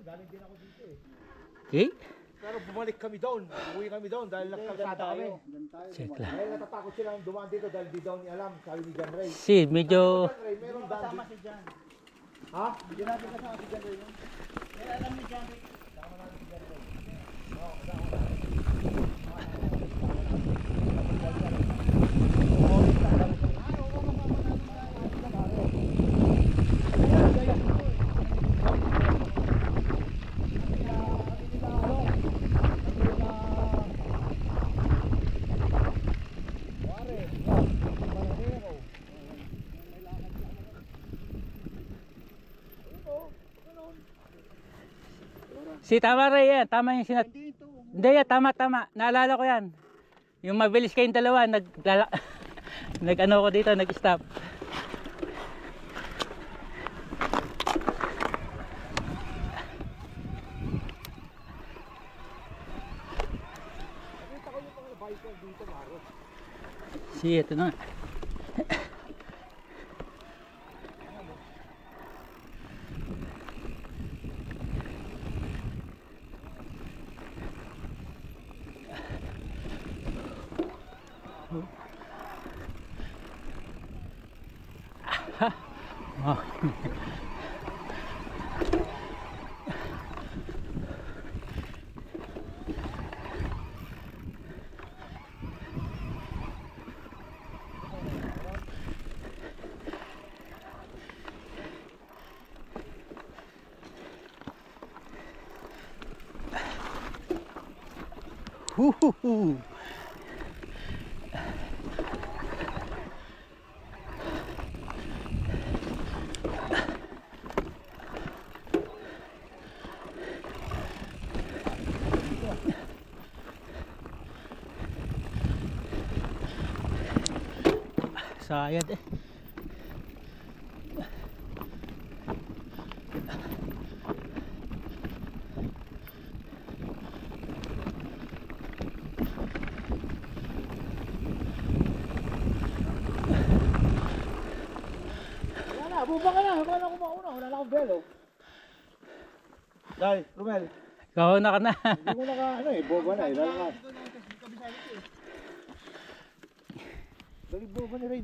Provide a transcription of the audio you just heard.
galing din ako dito eh. Okay. Pero bumalik kami doon. Uwi kami doon dahil nagkalsada kami. Check lang. Dahil natatakot silang dumaan dito dahil di daw ni alam, sabi ni John Ray. Si, medyo... John Ray, meron kasama si John. Ha? Hindi natin kasama si John Ray. May alam ni John Ray. Kasama natin si John Ray. Oo, kasama natin. Si, tama rin yan. Tama yung sinat... Hindi yan, tama. Naalala ko yan. Yung mabilis kayong dalawa, nag-ano ko dito, nag-stop. Nakita ko yung mga biker dito, Maro. Si, ito na. Oh. Huhuhu. Sayad eh. Wala na, buba ka na. Wala ko mauna. Wala na akong belo. Dahil, Romel. Kahuna ka na. Hindi mo na ka, ano eh, boba na eh. Dali boba ni Ray.